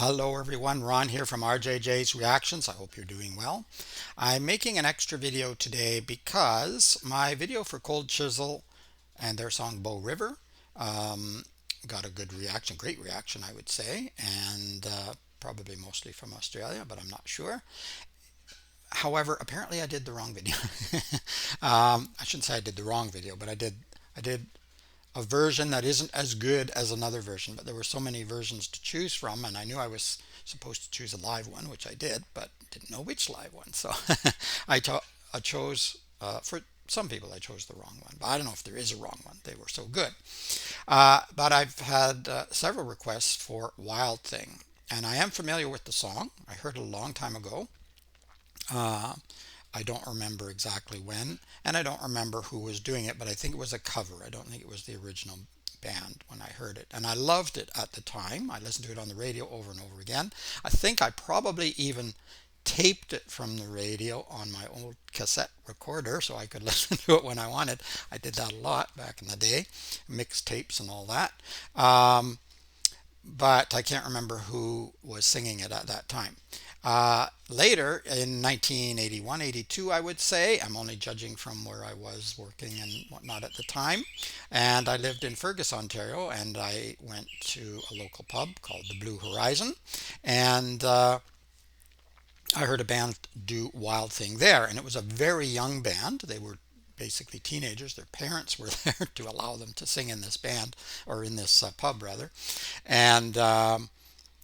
Hello everyone, Ron here from RJJ's Reactions. I hope you're doing well. I'm making an extra video today because my video for Cold Chisel and their song Bow River um, got a good reaction, great reaction I would say, and probably mostly from Australia, but I'm not sure. However, apparently I did the wrong video. I shouldn't say I did the wrong video, but I did a version that isn't as good as another version, but there were so many versions to choose from, and I knew I was supposed to choose a live one, which I did, but didn't know which live one. So I chose, for some people, I chose the wrong one, but I don't know if there is a wrong one. They were so good. But I've had several requests for Wild Thing, and I am familiar with the song. I heard it a long time ago. Uh, I don't remember exactly when, and I don't remember who was doing it, but I think it was a cover. I don't think it was the original band when I heard it. And I loved it at the time. I listened to it on the radio over and over again. I think I probably even taped it from the radio on my old cassette recorder so I could listen to it when I wanted. I did that a lot back in the day, mixed tapes and all that. Um, but I can't remember who was singing it at that time. Later in 1981, 82, I would say, I'm only judging from where I was working and whatnot at the time, and I lived in Fergus, Ontario, and I went to a local pub called the Blue Horizon, and I heard a band do Wild Thing there, and it was a very young band. They were basically teenagers. Their parents were there to allow them to sing in this band, or in this pub rather, and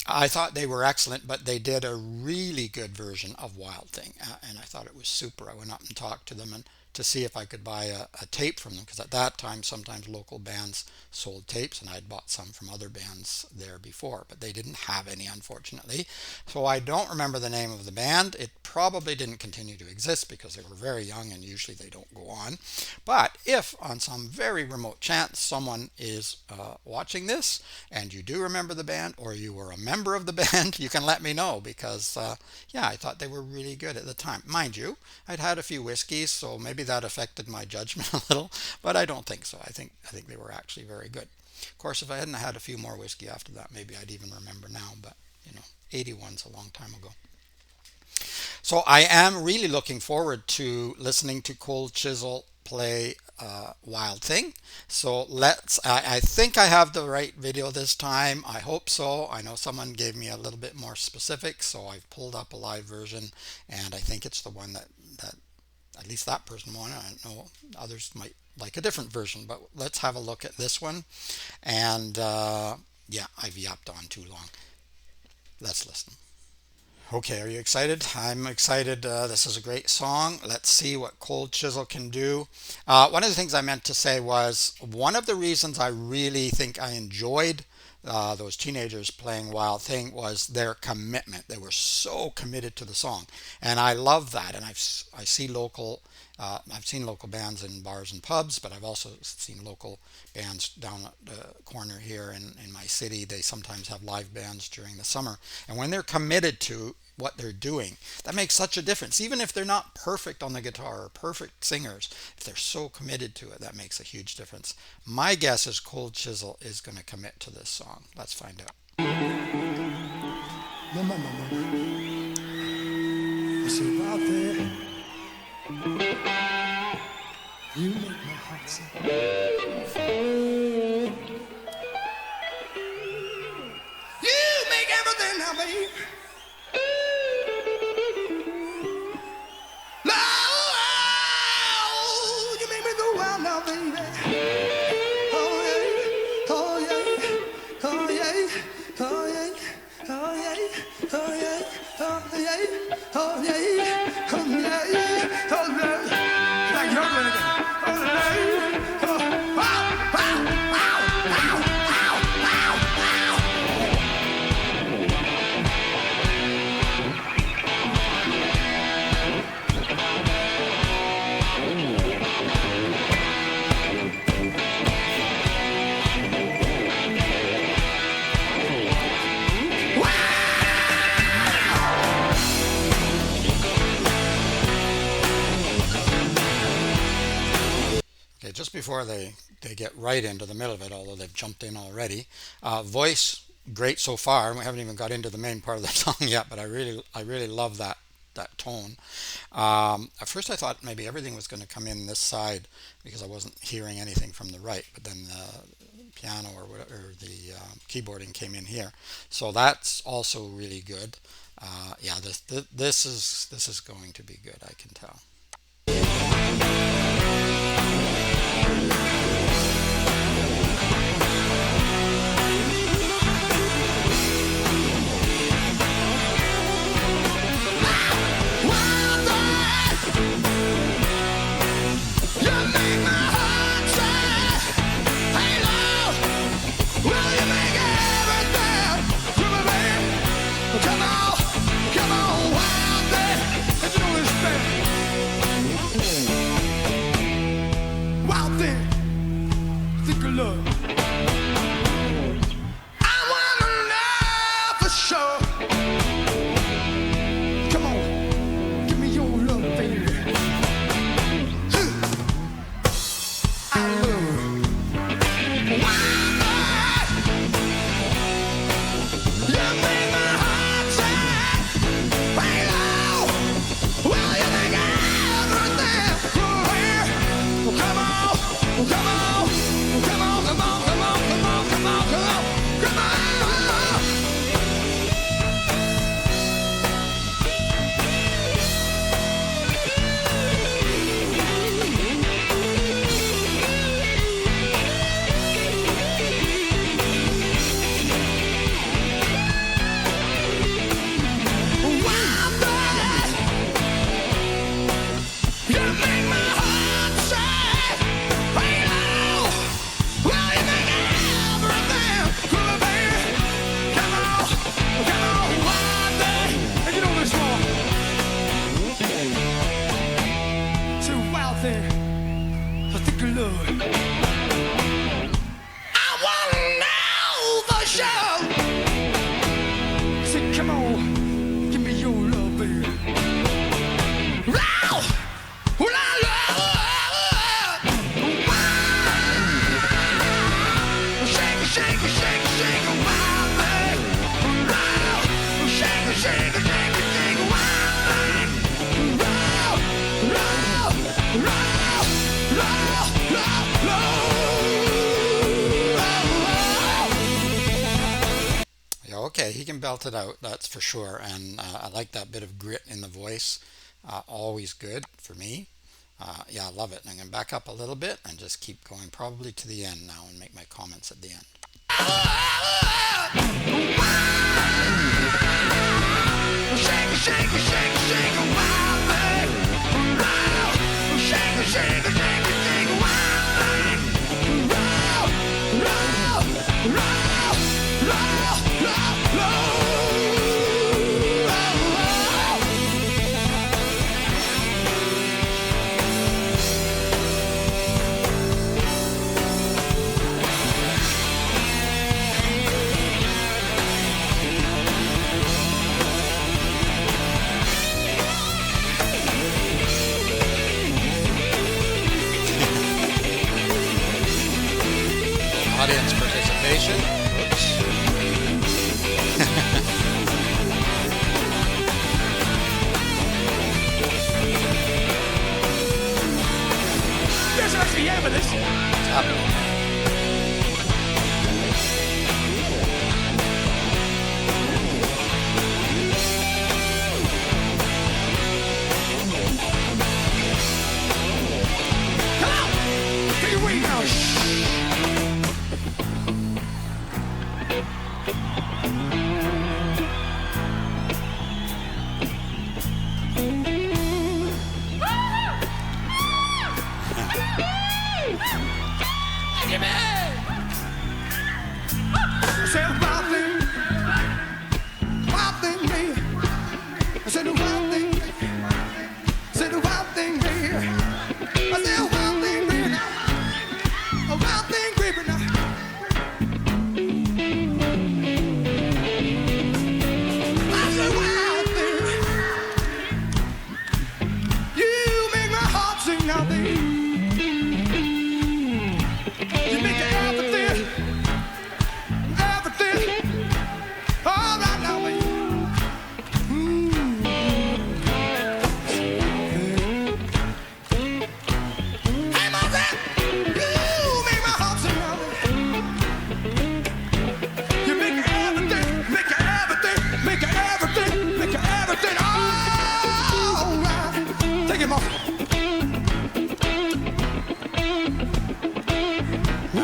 I thought they were excellent, but they did a really good version of Wild Thing, and I thought it was super. I went up and talked to them and to see if I could buy a tape from them, because at that time sometimes local bands sold tapes, and I'd bought some from other bands there before, but they didn't have any, unfortunately. So I don't remember the name of the band. It probably didn't continue to exist because they were very young, and usually they don't go on. But if on some very remote chance someone is watching this and you do remember the band, or you were a member of the band, you can let me know, because yeah, I thought they were really good at the time. Mind you, I'd had a few whiskeys, so maybe that affected my judgment a little, but I don't think so. I think they were actually very good. Of course, if I hadn't had a few more whiskey after that, maybe I'd even remember now, but 81's a long time ago. So I am really looking forward to listening to Cold Chisel play Wild Thing. So I think I have the right video this time. I hope so. I know someone gave me a little bit more specific, so I've pulled up a live version, and I think it's the one that at least that person wanted. I don't know. Others might like a different version, but let's have a look at this one. And yeah, I've yapped on too long. Let's listen. Okay, are you excited? I'm excited. This is a great song. Let's see what Cold Chisel can do. One of the things I meant to say was one of the reasons I really think I enjoyed those teenagers playing Wild Thing was their commitment. They were so committed to the song, and I love that. And I've seen local bands in bars and pubs, but I've also seen local bands down at the corner here in my city. They sometimes have live bands during the summer, and when they're committed to what they're doing, that makes such a difference. Even if they're not perfect on the guitar or perfect singers, if they're so committed to it, that makes a huge difference. My guess is Cold Chisel is going to commit to this song. Let's find out. Mama, mama, I said, out there, you make my heart sing. You make everything now, babe. No, you make me go wild now, baby. Oh yeah, oh yeah, oh yeah, oh yeah, oh yeah, oh yeah, oh yeah, oh yeah, oh yeah, oh yeah. Like you're ready. Oh yeah, oh, wow, wow, wow, wow, wow, wow, Okay, just before they get right into the middle of it, although they've jumped in already, voice great so far. We haven't even got into the main part of the song yet, but I really love that tone. At first, I thought maybe everything was going to come in this side because I wasn't hearing anything from the right, but then the piano or whatever, or the keyboarding came in here, so that's also really good. Yeah, this is going to be good. I can tell. Look, I wanna know for sure. Come on, give me your love, baby. I love. You make my heart say, hello. Well, you make everything from here. Well, come on, come on, come on, come on, come on, come on, come on, come on, come on. You make my heart say, hello. Well, you make everything cool, baby. Come on, one day. And you know this one. It's a wild thing. I think of love. I wanna know for sure. Say, come on, give me your love, baby. Wow! Well, I love. Wow! Shake it, shake it, shake it, shake it, wild thing. Wow! Shake it, shake it, shake it, shake it, wild thing. Wow! Wow! Wow! Wow! Yeah, okay, he can belt it out, that's for sure. And I like that bit of grit in the voice. Always good for me. Yeah, I love it. And I'm going to back up a little bit and just keep going probably to the end now and make my comments at the end. Shake it, shake it, shake it, shake it, wild thing. Wow! Shake it, shake it, shake it, shake it, wild thing. Wow! Wow! Wow! Wow! Wow! Audience participation. Oops. There's actually evidence. What's happening? Come on! Take it away now. Say a wild thing, baby. I said a wild thing, said a wild thing, baby. I said a wild thing, baby.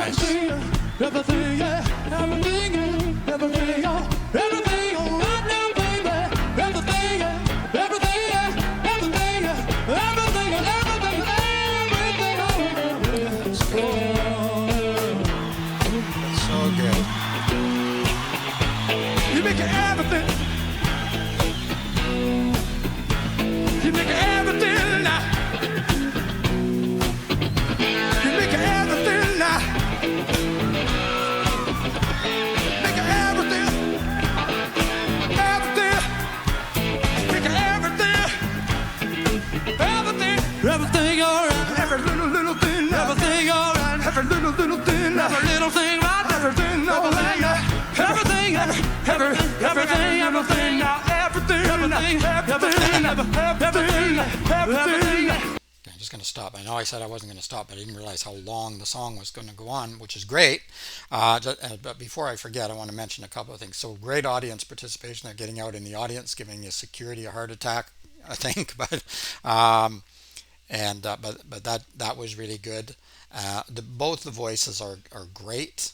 nice. everything, yeah, everything, yeah, everything, yeah, everything, right now, baby, everything, yeah, everything, yeah, everything, yeah, everything, everything, So good. you make everything, you make everything now, you make everything now, make everything, everything, make everything, everything, everything alright, every little thing, everything alright, every little thing, every little thing right, everything, everything, everything, everything, everything, now, everything, everything, everything, everything. Okay, I'm just going to stop. I know I said I wasn't going to stop, but I didn't realize how long the song was going to go on, which is great. But before I forget, I want to mention a couple of things. So great audience participation. They're getting out in the audience, giving you security a heart attack, I think. Um, but that was really good. Both the voices are great.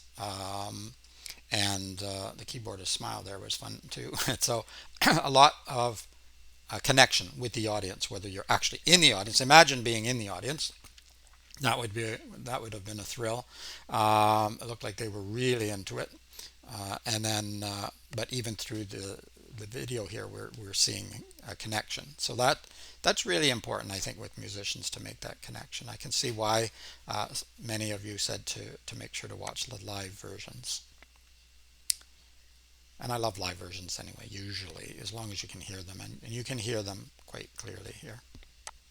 And the keyboardist smile there was fun too. So a lot of connection with the audience, whether you're actually in the audience. Imagine being in the audience. That would have been a thrill. It looked like they were really into it. But even through the video here, we're seeing a connection. So that's really important, I think, with musicians to make that connection. I can see why many of you said to make sure to watch the live versions. And I love live versions anyway, usually, as long as you can hear them. And you can hear them quite clearly here.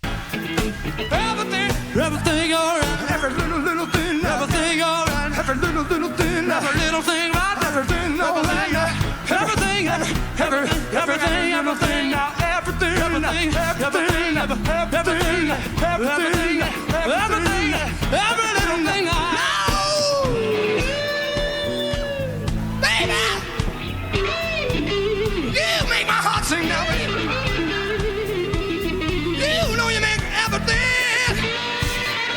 Everything, everything alright, every little thing, everything alright, every little thing, every little thing right, everything, everything, everything, everything, everything, now, everything, everything, everything, everything, everything, everything, every little thing I make my heart sing now, baby. You know you make everything,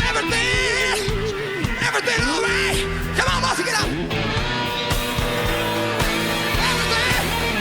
everything all right. Come on, boss, get up. Everything, come on,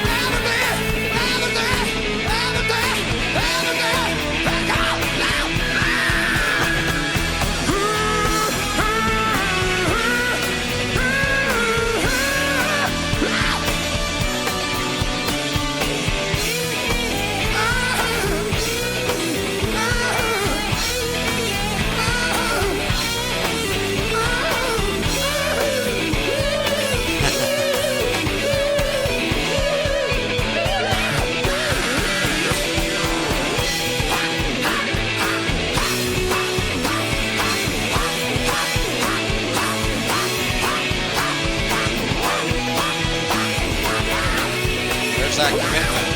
now. There's that commitment.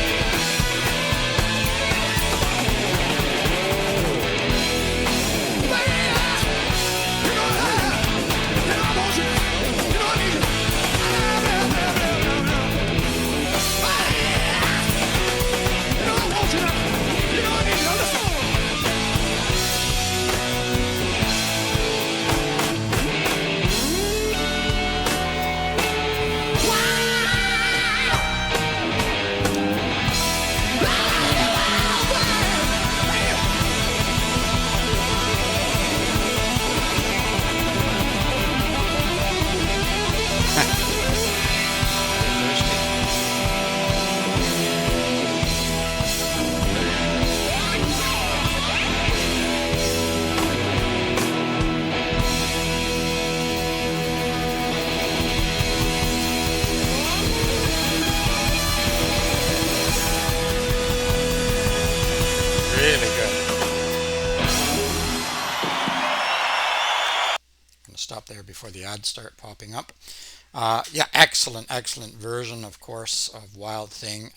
Really good. I'm going to stop there before the ads start popping up. Yeah, excellent version, of course, of Wild Thing.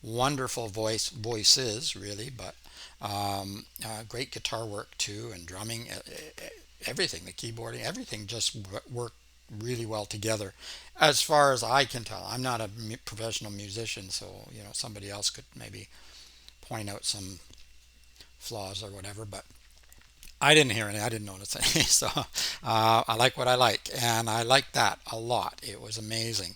Wonderful voices, really, but great guitar work too, and drumming, everything, the keyboarding, everything just worked really well together. As far as I can tell, I'm not a professional musician, so somebody else could maybe point out some flaws or whatever, but I didn't hear any. I didn't notice any. So I like what I like, and I like that a lot. It was amazing.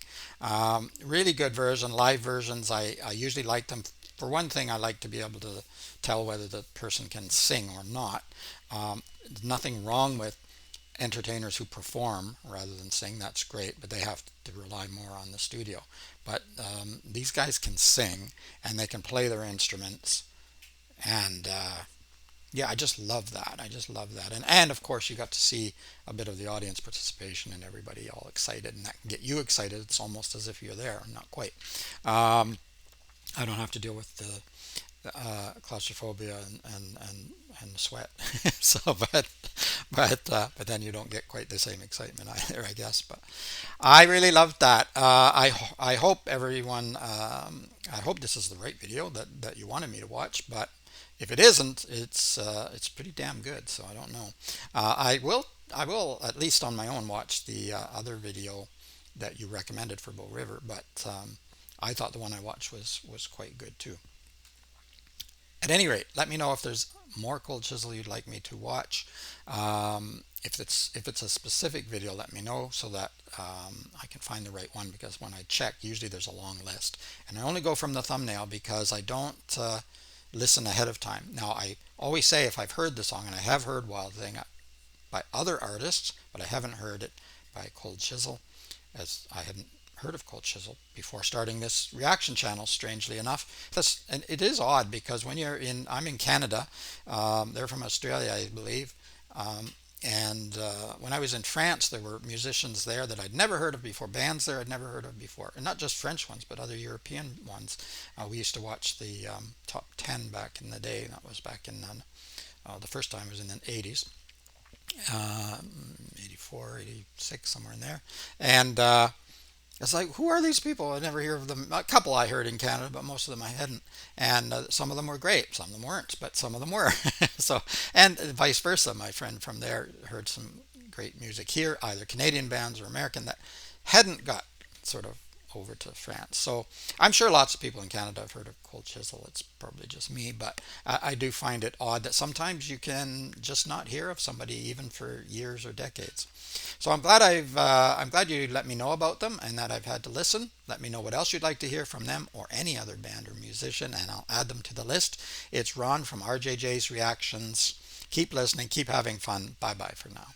Really good version. Live versions. I usually like them. For one thing, I like to be able to tell whether the person can sing or not. There's nothing wrong with entertainers who perform rather than sing. That's great, but they have to rely more on the studio. But these guys can sing and they can play their instruments, and yeah, I just love that. I just love that. And of course, you got to see a bit of the audience participation and everybody all excited, and that can get you excited. It's almost as if you're there. Not quite. Um, I don't have to deal with the claustrophobia and sweat. So, but then you don't get quite the same excitement either, I guess. But I really loved that. I hope everyone. I hope this is the right video that you wanted me to watch. But if it isn't, it's pretty damn good. So I don't know. I will at least on my own watch the other video that you recommended for Bow River. But I thought the one I watched was quite good too. At any rate, let me know if there's more Cold Chisel you'd like me to watch. If it's a specific video, let me know so that I can find the right one. Because when I check, usually there's a long list, and I only go from the thumbnail because I don't listen ahead of time. Now I always say if I've heard the song, and I have heard Wild Thing by other artists, but I haven't heard it by Cold Chisel, as I hadn't heard of Cold Chisel before starting this reaction channel, strangely enough. And it is odd because when I'm in Canada, they're from Australia, I believe, and when I was in France, there were musicians there that I'd never heard of before, bands there I'd never heard of before, and not just French ones, but other European ones. We used to watch the top 10 back in the day. That was back in the first time was in the 80s, 84, 86, somewhere in there. And it's like, who are these people? I never hear of them. A couple I heard in Canada, but most of them I hadn't. And some of them were great, some of them weren't, but some of them were. So, and vice versa. My friend from there heard some great music here, either Canadian bands or American that hadn't got sort of over to France. So I'm sure lots of people in Canada have heard of Cold Chisel. It's probably just me, but I do find it odd that sometimes you can just not hear of somebody even for years or decades. So I'm glad you let me know about them and that I've had to listen. Let me know what else you'd like to hear from them or any other band or musician, and I'll add them to the list. It's Ron from RJJ's Reactions. Keep listening, keep having fun. Bye bye for now.